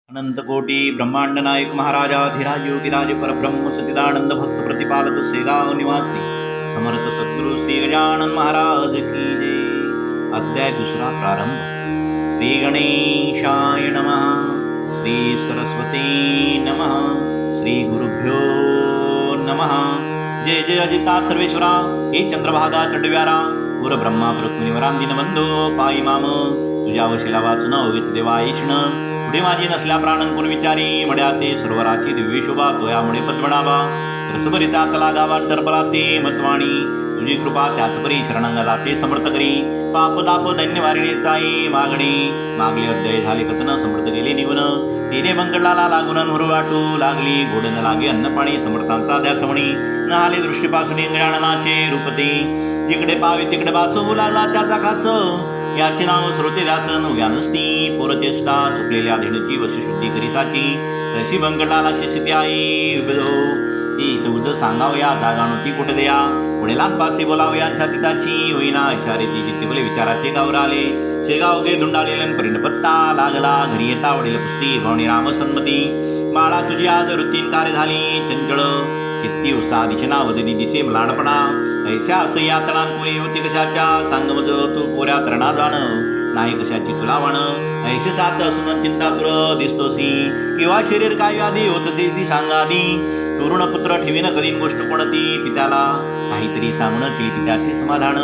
अनंत कोटी ब्रह्मांड नायक महाराजा धीराज योगीराज परब्रह्म सचिदानंद भक्त प्रतिपालक सेगाव निवासी समर्थ सद्गुरु श्री गजानन महाराज की जय। अध्याय दुसरा प्रारंभ। श्री गणेशाय नमः, श्री सरस्वती नमः, श्री गुरुभ्यो नमः। जय जय अजिता सर्वेश्वरा, हे चंद्रभागा चंडव्यारा, पुर ब्रह्मा प्रमुनिवरांदिन बंधो पायी माम, तुझ्या वशिला वाचून अवित देवा ऐष्ण, पुढे माझी नसल्या प्राणन कोण विचारी, मड्या ते सरोवराची दिव्य शोभा तोयामुळे पद्मनाभा, रसभरिता तला गावान टरपलाते मतवाणी, तुझी कृपा त्याच परी शरणांगा जाते समर्थ करी, पाप ताप दैन्य वारिणीचाई मागणी, मागले अध्याय झाले कथन समर्थ गेले निवन, तिने बंकटलाला लागून नरू वाटू लागली, गोड न लागे अन्न पाणी समर्थांचा द्यासमणी, न आले दृष्टीपासून इंद्राणनाचे रूपते, जिकडे पावे तिकडे बासू लागला त्याचा खास, याचे नाव श्रोते दास नव्या नसती, पोरचेष्टा चुकलेल्या धेनुची वशुशुद्धी करीसाची, तशी बंकटलालाची स्थिती आई विबदो, ती तुझ सांगावया जागा नव्हती कुठे द्या, पुढे पासे बोलावया छातीताची, होईना इशारे ती जिद्दीबले विचाराचे गावर आले, शेगाव गे धुंडाळलेलन परिण पत्ता लागला, घरी येता वडील पुस्ती भवनी राम संमती, बाळा तुझी आज वृत्तीन कार्य झाली चंचळ, चित्ती उत्साह दिशेना वदनी दिसे मलाडपणा, ऐशा असं या तळांकुळी होती कशाच्या, सांग मज तू पोऱ्या तरणा जाण, नाही कशाची तुला वाण, ऐशी साथ असून चिंता तुर दिसतोसी, किंवा शरीर काय व्याधी होतचे ती सांगादी, तरुण पुत्र ठेवीन कधी गोष्ट कोणती, पित्याला काहीतरी सांगणं केली पित्याचे समाधान,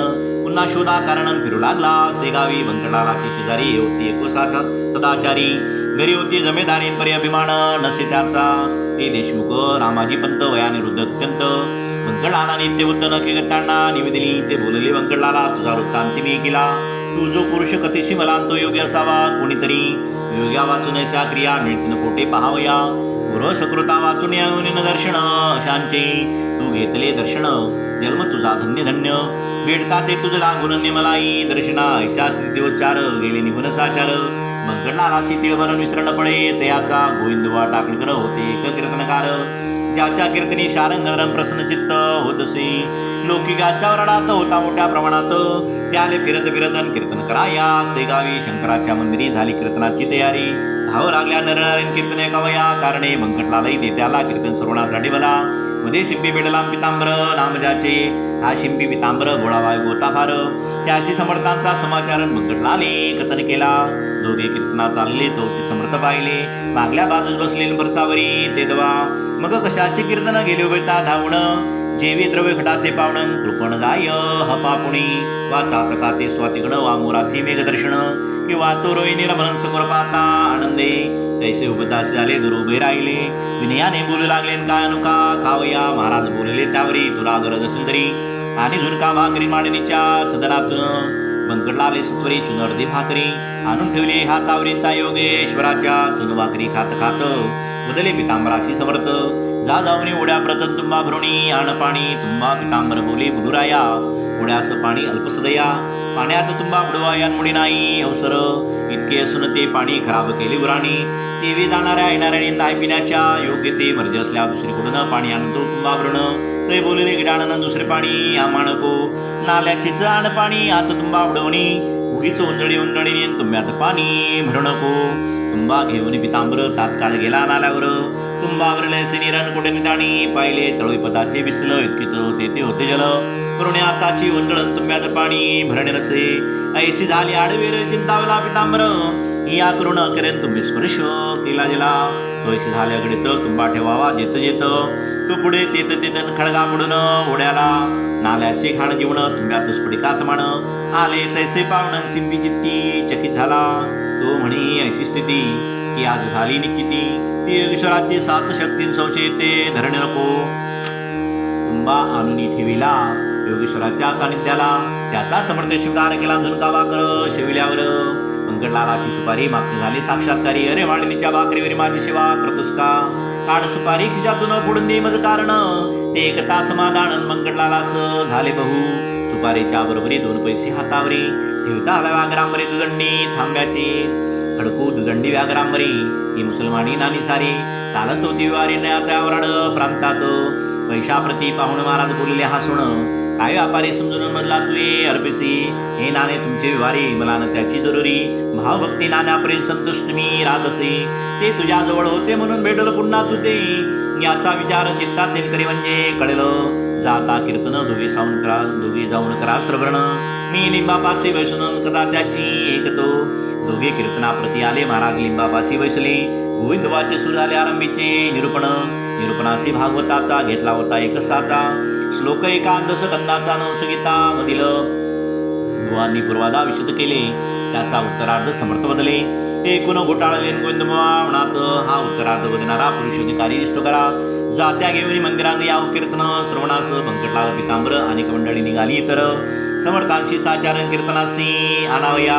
पुन्हा शोधा कारण फिरू लागला, सेगावी बंकटलालाची शेजारी होती एकोसाचा सदाचारी, घरी होती जमेदारीन परी अभिमान नसे त्याचा, ते देशमुख रामाजी पंत वयाने वृद्ध अत्यंत, बंकटलाला नित्य बुद्ध न केगत्यांना निवेदिली, ते बोलले बंकटलाला तुझा वृत्तांत मी केला, तू जो पुरुष कथेशी मला तो योग्य असावा, कोणीतरी योग्या वाचून अशा क्रिया मिळतीन कोठे पहावया, गुरु सकृता वाचून येऊन दर्शन अशांचे, तू घेतले दर्शन जन्म तुझा धन्य धन्य, भेटता ते तुझ लागून निमलाई, दर्शना ऐशा स्थितीवच्चार गेले निघून साचार, बंकटलालाशी तिळभरण विसरण पडे, तयाचा गोविंदवा टाकणकर होते एक कीर्तनकार, ज्याच्या कीर्तनी शारंगधरण प्रसन्न चित्त होतसे, लौकिकाच्या वरणात होता मोठ्या प्रमाणात, त्याले फिरत फिरत कीर्तन कराया, सेगावी शंकराच्या मंदिरी झाली कीर्तनाची तयारी, धाव लागल्या नरनारायण कीर्तने कवया, कारणे बंकटलालाही ते त्याला कीर्तन सर्वणासाठी बला, मध्ये शिंपी बेडला पितांबर नाम ज्याचे, हा शिंपी पितांबर गोळावाय गोता फार, त्याशी समर्थांचा समाचार बंकटलाले कथन केला, दोघे कीर्तना चालले तोचे समर्थ पाहिले, मागल्या बाजूस बसले बरसावरी ते दवा, मग कशाचे कीर्तन गेले उभेता धावण, जेवी द्रव्य घटाते पावणं कृपण जाय हपापुणी, वाचा तकाते स्वातिगण वामोराचे मेघदर्शन, किंवा तो रोहिणी रमण चकोरपाता आनंदे, तैसे उपदास झाले दूर उभे राहिले, विनयाने बोलू लागले काय अनुका खावया, महाराज बोलले त्यावरी तुला गरज असेल तरी, आणि झुणका भाकरी मांडणीच्या सदनातून, बंकटलाले सत्वरी चुनर्दी भाकरी आणून ठेवली हातावरी, त्या योगेश्वराच्या चुन भाकरी खात खात, बदले पितांबराशी समर्थ, जा जाऊनी उड्या प्रतन तुम्हा भ्रुणी आण पाणी, तुम्हा पितांबर बोली बुडुराया, उड्यास पाणी अल्पसदया, पाण्यात तुम्हा बुडवायान मुडी नाही अवसर, इतके असून ते पाणी खराब केले उराणी, तेवी जाणाऱ्या येणाऱ्या नाय पिण्याच्या योग्य ते मर्जी असल्या दुसरीकडून पाणी आणतो तुम्हा भ्रण, ते बोलले गजानन दुसरे पाणी आमानको, नाल्याचे जाण पाणी आत तुम्हा बुडवणी, उगीच उंजळी उंजळी तुम्ह्यात पाणी भरणको, तुम्हा घेऊन पितांबर तात्काळ गेला नाल्यावर, तुम्हावरले असे निरण कुठे निटाणी, पाहिले तळोई पदाचे बिसलं इतके ते होते जल, करुणे आताची उंजळण तुम्ह्यात पाणी भरणे रसे, ऐशी झाली आडवेर चिंतावला पितांबर, या करुण करेन तुम्ही स्पर्श केला गेला, ऐशी झाले गडित तुम्हा ठेवावा जेत जेत, तू पुढे तेत तेतन खडगा बुडून ओढ्याला, नाल्याचे खाण जीवन तुम्ह्यात स्फटिका समान, आले तैसे पावणं शिंपी चित्ती चकित झाला, तो म्हणी ऐशी स्थिती की आज झाली निश्चिती, ती ईश्वराची साच शक्तीन संशय ते धरणे नको, तुंबा आणून ठेविला योगेश्वराच्या सानिध्याला, त्याचा समर्थ स्वीकार केला झुणका भाकर शेविल्यावर, बंकटलालाशी सुपारी मागणी झाली साक्षात्कारी, अरे वाढणीच्या भाकरीवरी माझी सेवा करतोस का, काढ सुपारी खिशातून पुढून दे मज कारण, ते एकता समाधान बंकटलालास झाले बहु, सुपारीच्या बरोबरी 2 पैसे हातावरी, ठेवता आला व्याघ्रांबरी दुदंडी थांब्याची, खडकू दुदंडी व्याघ्रांबरी, ही मुसलमानी नानी सारी, चालत होती वारी त्यावरण प्रांतात, पैशाप्रती पाहुण महाराज बोलले हसून, काय व्यापारी समजून म्हणला तू ये अर्पिसी, हे नाणे तुमचे विवारी मला न त्याची जरुरी, भावभक्ती नाण्यापर्यंत संतुष्ट मी राहत असे, ते तुझ्याजवळ होते म्हणून भेटलं पुन्हा तू ते. याचा विचार चित्तात करी म्हणजे कळलं. जाता कीर्तन दोघे जाऊन करा श्रवण. मी लिंबापाशी बैसून कदा त्याची ऐकतो. दोघे कीर्तनाप्रती आले. महाराज लिंबापाशी बैसले. गोविंदवाचे सुरू झाले आरंभीचे निरूपणाशी भागवताचा घेतला होता एकसाचा श्लोक. एकादश कंदाचा नवसगीता मधील बुवांनी पूर्वादा विशद केले. त्याचा उत्तरार्ध समर्थ बदले. एकूण घोटाळले गोविंदबुवा म्हणत, हा उत्तरार्ध बदलणारा पुरुषाधिकारी दिसतो करा. जात्या घेऊन मंदिरांग याव कीर्तन श्रवणास बंकटला पितांबर अनेक मंडळी निघाली. तर समर्थांशी साचारण कीर्तनाशी आणावया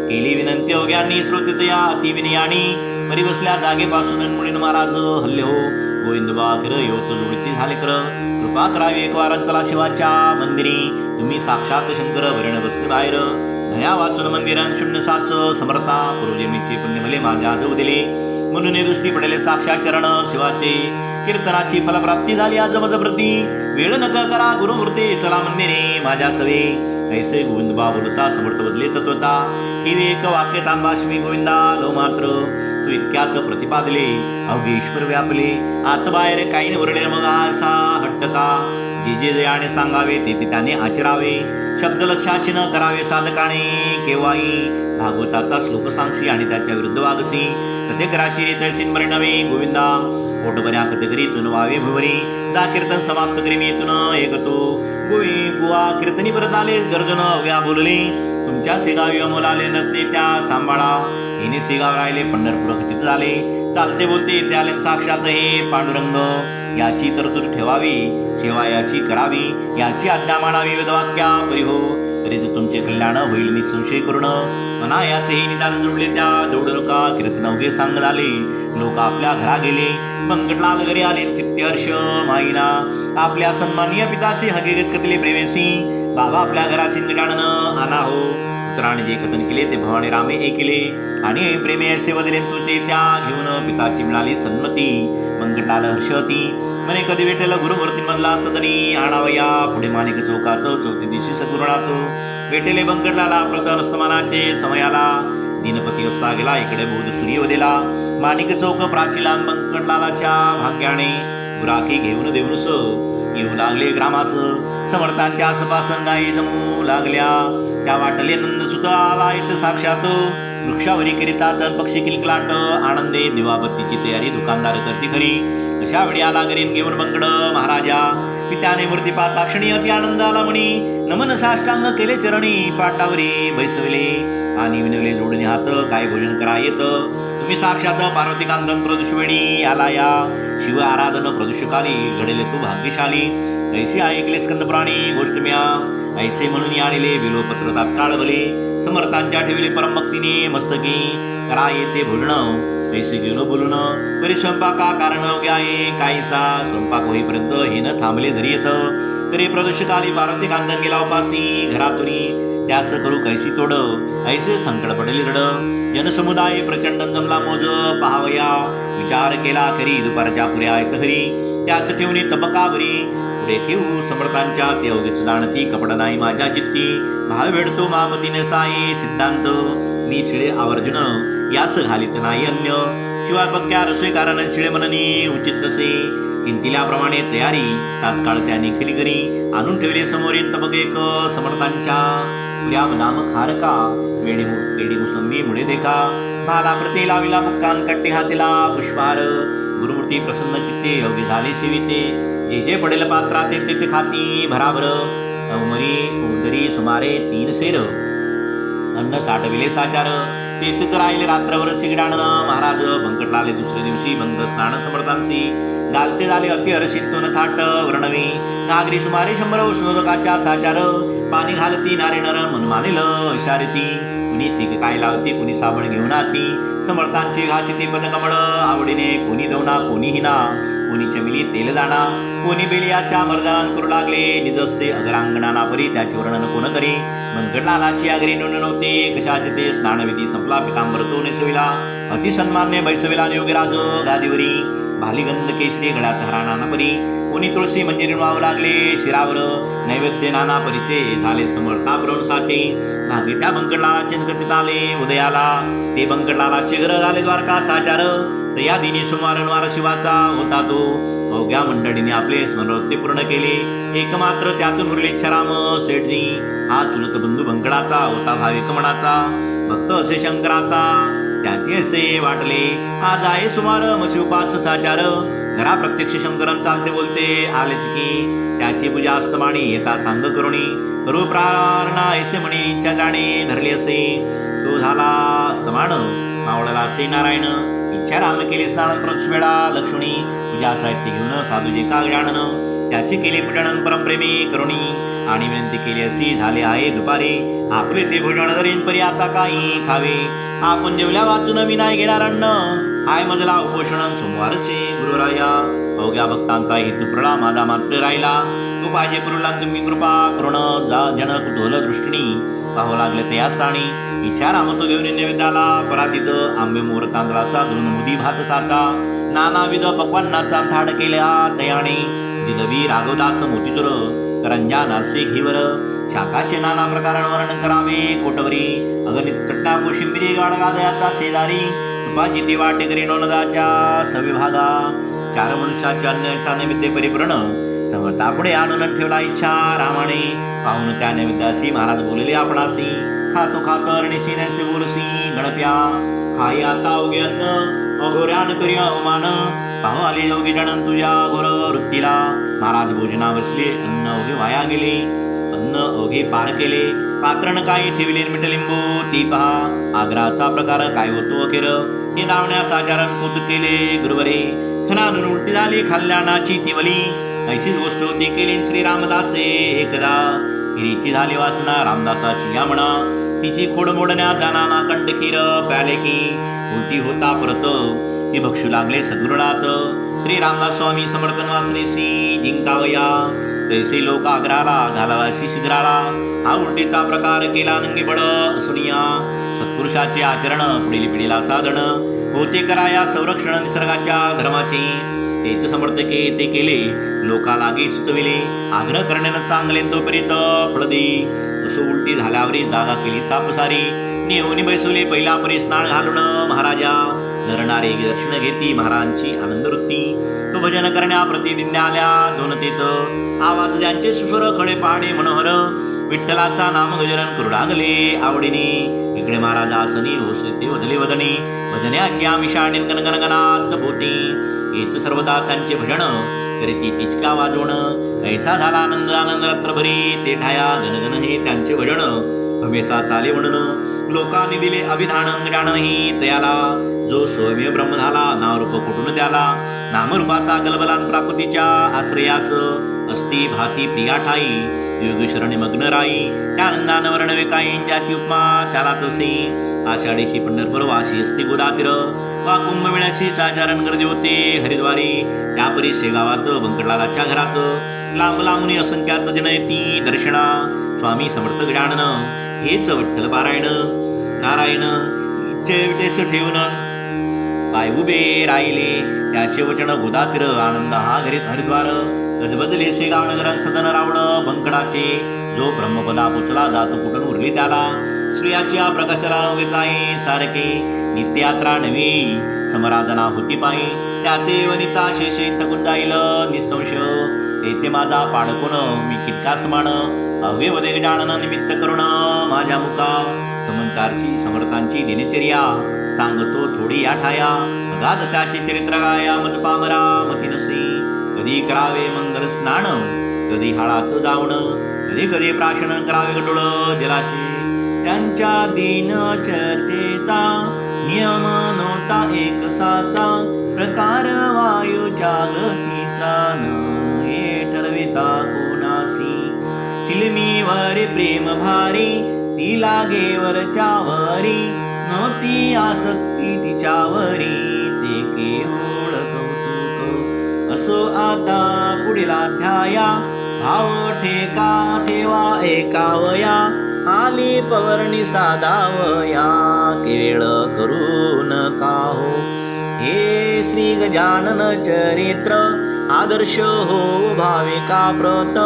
केली विनंती. अवघ्यांनी श्रोतया अतिविनयानी मरी बसल्या जागेपासून मुळीन महाराज हल्ले हो. गोविंदबा खर योत जोडती झाले कर. कृपा करावी एक वार चला शिवाच्या मंदिरी. तुम्ही साक्षात शंकर भरण बसले बाहेर. दया वाचून मंदिरान शून्य साच समर्था. पूर्वजन्मीचे पुण्य भले माझ्या देव दिले. म्हणून दृष्टी पडले साक्षात चरण शिवाचे. कीर्तनाची फलप्राप्ती झाली आज मज प्रती. वेळ नका करा गुरुमूर्ती चला मंदिरे माझ्या सवे. ऐसे गोविंदबा बोलता समर्थ बदले तत्वता. ही एक वाक्य तांबाश्मी गोविंदा लो मात्र. तू इतक्यात प्रतिपादले अवघे ईश्वर व्यापले. आत बाहेर काही उरले मग असा हट्ट का. जे आणि सांगावे ते त्याने आचरावे. शब्द लक्षाची न करावे साधकाने केव्हाही. भागवताचा श्लोक सांगशी आणि त्याच्या विरुद्ध वागसी. प्रत्येकराची रीतळशीन मरे नवे गोविंदा. पोटभऱ्या कथकरीतून वावे भुवरी. जा कीर्तन समाप्त करी मी येतून ऐकतो. बुवा कीर्तनी परत आले. गर्जन अवघ्या बोलले. तुमच्या शेगावी अमोल आले नसते त्या सांभाळा. हिने शेगाव राहिले पंढरपूर खचित झाले. चालते बोलते ते आले साक्षात हे पांडुरंग. याची तरतूद ठेवावी सेवा याची करावी. याची आज्ञा मानावी वेदवाक्या परिहो. तरीच तुमचे कल्याण होईल निसंशय करून. अनायासेही निदान जुळले त्या दौडलोका. कीर्तन अवघे सांग झाले. लोक आपल्या घरा गेले. बंकटलाल घरी आले चित्ते हर्ष माईना. आपल्या सन्मानीय पिताशी हकीकत कथले प्रेमेसी. बाबा आपल्या घराशी गजानन आणा हो. पुत्राने जे कथन केले ते भवानी रामे हे केले. आणि प्रेमे असे वदिले तुझे त्या घेऊन पिताची मिळाली सन्मती. बंकटलाल हर्षवती म्हणे कधी भेटेल गुरुमूर्ती मधला सदनी आणावया. पुढे माणिक चौकात चौथी दिवशी सद्गुरुनाथ भेटेले बंकटलाला प्रथम स्तमानाचे समयाला. दिनपती असता गेला इकडे बौद्ध सूर्यवदेला. माणिक चौक प्राचीला बंकटलालाच्या भाग्याने. गुराखी घेऊन देऊनस येऊ लागले ग्रामास. समर्थांच्या सभासंगाई जमू लागल्या. त्या वाटले नंद सुत आला येत साक्षात. वृक्षावरी करितात पक्षी किलकलाट. आनंदे दिवाबत्तीची तयारी दुकानदार करती खरी. अशा वेळी आला घरीन घेऊन बंकड महाराजा. पित्याने मूर्ती पाहता क्षणी अति आनंद आला म्हणी. नमन साष्टांग केले चरणी पाटावरी बैसविले. आणि विनवले जोडणे हात काय भोजन करा येत. तुम्ही साक्षात पार्वती कांदन प्रदूषवेणी आला या. शिव आराधन प्रदूषकाली घडेले तू भाग्यशाली. ऐसे ऐकले स्कंदपुराणी गोष्ट म्या. ऐसे म्हणून आणले बिलोपत्र तात्काळ भले. समर्थांच्या ठेवले परमभक्तीने मस्तकी. करा येते भोजन ऐसे गेलो बोलून. तरी स्वयंपाका कारण अवघ्या आहे काहीसा. स्वयंपाक होईपर्यंत हे न थांबले जरी येत. तरी प्रदूषकाली पार्वती कांदन गेला उपासी घरातुनी. त्यास करू कैसी तोड ऐसे संकट पडले रड. जनसमुदाय प्रचंड जमला मोज पहावया. विचार केला खरी दुपारच्या पुऱ्या ऐक हरी. त्याच ठेवणी तबकावरी पुढे ठेवू समर्थांच्या. ते अवघेच जाणती कपड नाही माझ्या चित्ती. भाव भेटतो मामतीने साई सिद्धांत. मी शिळे आवर्जून यास घालीत नाही अन्य. शिवाय पक्क्या रसोई कारण शिळे मननी उचित तसे. किंतिल्याप्रमाणे तयारी तात्काळ त्यांनी केली करी. आणून ठेवले समोरील तबक एक समर्थांच्या. पुऱ्या बदाम खारका वेडी मुसंबी मुळे देखा. भाला प्रती लाविला बुक्कान कट्टे हातीला पुष्पहार. गुरुमूर्ती प्रसन्न चित्ते योगी झाले सेविते. जे जे पडेल पात्रात ते खाती भराभर. उमरी उदरी सुमारे 3 सेर. अन्न साठविले साचार. तेथेच राहिले रात्रभर सिगडाण. महाराज बंकटलाले दुसऱ्या दिवशी बंद स्नान समर्थांशी. घालते झाले अति हरशिंतून थाट वर्णवी. नागरी सुमारे 100 उष्णोदकाच्या साचार. पाणी घालती नारे नर मन मानेल इशारती. कुणी सिक काय लावती कुणी साबण घेऊन आती. समर्थांची घासिती पदकमळ आवडीने. कोणी दवना कोणी हिना. कोणी चमिली तेल दाणा. कोणी बेलियाच्या मर्दनान करू लागले निजस्ते अग्रांगणाना परी. त्याचे वर्णन कोण करी. बंकटलालाची अग्री नोंद नव्हते कशाचे ते. स्नानविधी संपला पितांबर तो नेसविला. अतिसन्मान्य बैसविला योगीराज गादीवरी. भालीगंध केशरी गळ्यात हराणाना परी. कोणी तुळशी मंजिरी वाहू लागले शिरावर. नैवेद्य नाना परिचय झाले समर्था प्रवंसाचे. भाग्य त्या बंकटलालाचे कथित आले उदयाला. ते बंकटलालाचे घर झाले द्वारका साचार. तर या दिनी सोमवारनवार शिवाचा होता तो. अवघ्या मंडळीने आपले स्मरणोक्ती पूर्ण केले. एकमात्र त्यातून उरले इच्छाराम शेठजी. हा चुलत बंधू बंकडाचा होता भाविक मनाचा, भक्त असे शंकराचा. त्याचे असे वाटले आज आहे सोमवार मसी उपास साचार. घरा प्रत्यक्ष शंकरन चालते बोलते आलेच की. त्याची पूजा अस्तमाणी येता सांग करुणी. करू प्रार्थना ऐसे म्हणे इच्छा जाणे धरली असे. तो झाला अस्तमान मावळला असे नारायण. इच्छा राम केले स्नान प्रवेळा लक्ष्मी. पूजा साहित्य घेऊन साधूजे का ज्ञानन. त्याचे केले पूजन परमप्रेमी करुणी. आणि विनंती केली अशी झाले आहे दुपारी. आपले ते भोजन धरेन परी आता काही खावे. आपण जेवल्या वाचून मी नाही घेणार अन्न. हाय मजला उपोषण सोमवारचे गुरुराया. अवघ्या भक्तांचा हेतू प्रळा माझा मात्र राहिला. तो पाहिजे पुरला तुम्ही कृपा करुण जन कुतूहल दृष्टीनी. पाहू लागले ते यास्थानी. इच्छा राम तो घेऊन नैवेद्याला परातीत. आंबे मोर तांदळाचा दोन मुदी भात साचा. नानाविध पक्वान्नाचा थाट केल्या तयाने. जिलबी राघवदास मोतीचूर करंजा नारसे घीवर. शाकाचे नाना प्रकार वर्णन करावे कोटवरी. अगणित चट्टा कोशिंबिरी गाडगा दयाचा शेजारी. तुपाची ती वाटेकरी नोंदाच्या सविभागा. चार मनुष्याच्या अन्याचा नैवेद्य परिपूर्ण. समर्था पुढे आणून ठेवला इच्छा रामाने. पाहून त्या नैवेद्यासी महाराज बोलले आपणासी. खातो खातो नसे बोलसी गणप्या. खाई आता अवघे अन्न अघोऱ्यान करी अवमान. पाहू आले अवघे जणन तुझ्या घोर वृत्तीला. महाराज भोजना बसले अन्न अवघे वाया गेले. अन्न अवघे पार केले. पात्रण काही ठेवले मिठलिंबू ती पहा. आग्राचा प्रकार काय होतो अखेर. हे दावण्यास आचारण कौतुक केले गुरुवरे. खणानून उलटी झाली खाल्यानाची तिवली. ऐशीच गोष्ट होती केली श्रीरामदासे एकदा. गिरीची झाली वासना रामदासाची या म्हणा. तिची खोड मोडण्या जाणाना कंटकीर प्याले की. उलटी होता परत ती भक्षू लागले सद्गुरुनाथ. श्री रामदास स्वामी समर्थन वासनेसी जिंकावया. तैसे लोक आग्राला घालावासी शिग्राला. हा उलटीचा प्रकार केला नंगी बड असुनिया. सत्पुरुषाचे आचरण पुढील पिढीला साधन. होते कराया संरक्षण निसर्गाच्या धर्माचे. तेच समर्थके ते केले लोका लागे सुचविले. आग्रह करण्यानं चांगले तोपर्यंत फळ दे. असो उलटी झाल्यावरी जागा केली सापसारी. नेऊनी बैसवले पहिला परी स्नान घालून महाराजा. नरणारे दर्शन घेती महाराजांची आनंद वृत्ती. तो भजन करण्या प्रतिदिन आल्या दोन तेत. आवाज ज्यांचे सुस्वर खडे पहाडे मनोहर. विठ्ठलाचा नाम गजरन करू लागले आवडीने. इकडे महाराजासनी होसते वदले वदनी. भजन्याची आमिषा गणगणात होती. हेच सर्वदा त्यांचे भजन करीती टिचका वाजवण. ऐसा झाला आनंद आनंद रात्रभरी ते ठाया. गणगण हे त्यांचे भजन हमेसा चाले म्हणून. लोकांनी दिले अभिधान ज्ञानही तयाला. जो स्वयं ब्रह्म झाला नामरूप कुठून त्याला. नामरूपाचा गलबलान प्राकृतीच्या आश्रयास. असती भाती प्रिया ठाई योग शरणी मग्न राई. त्या आनंदान वर्णवे काही ज्याची उपमा त्याला तसे. आषाढीशी पंढरपूर वाशी असती गोदातीर. वा कुंभमेळ्याशी साचारण गर्दी होते हरिद्वारी. त्यापरी शेगावात बंकटलालाच्या घरात. लांब लांबून असंख्यात जन येती दर्शना. स्वामी समर्थ ज्ञानन हेच विठ्ठल पारायण. नारायण इच्छेस ठेवून पाय उभे राहिले. त्याचे वचन गोदातीर आनंद हा घरीत हरिद्वार. गजबजले शेगाव नगरात सदन रावण बंकडाचे. जो ब्रह्मपदा पोचला जातो कुठून उरली त्याला. स्त्रियाच्या प्रकाशाला नव्हेच आहे सारखे. नित्यात्रा नवी समराधना होती पायी. त्या ते वनिता शेषे थकून जाईल निसंशय. तेथे माझा पाडकोन मी कितका समान. अव्यवदे जानन निमित्त करुण माझ्या मुका. समर्थांची दिनचर्या सांगतो थोडी या ठाया. अगाध त्याचे चरित्र गाया मत पामरा मती नसे. कधी करावे मंगल स्नान कधी हाळात जाऊन. कधी कधी प्राशन करावे गडोळ जलाचे. त्यांच्या दीन चर्चेचा नियम नव्हता एक साचा. प्रकार वायू जागतीचा न हे ठरविता कोणासी. चिलमीवर प्रेम भारी ती लागे वरच्यावरी. नव्हती आसक्ती तिच्यावरी ते केवळ कौतुक. असो आता पुढील अध्याया. भाव ठेका ठेवा एकावया. आली पवर्णी साधावया केळ करू नका हो. हे श्री गजानन चरित्र आदर्श हो भाविका प्रत.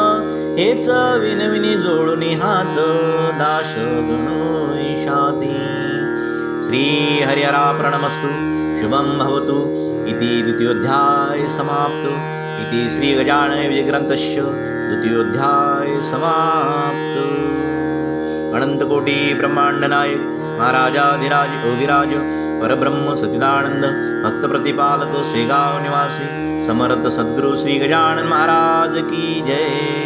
हेच विनविनी जोडून हात दाश गणो ईशाती. श्रीहरिहराप्रणमस्तु शुभं भवतु इति द्वितीयोऽध्याय समाप्तो इति श्रीगजानन विजयग्रन्थस्य द्वितीयोऽध्याय समाप्तो। अनंतकोटी ब्रह्मांड नायक महाराजाधिराज योगिराज परब्रह्म सच्चिदानंद भक्त प्रतिपालक शेगाव निवासी समर्थ सद्गुरु श्री गजानन महाराज की जय।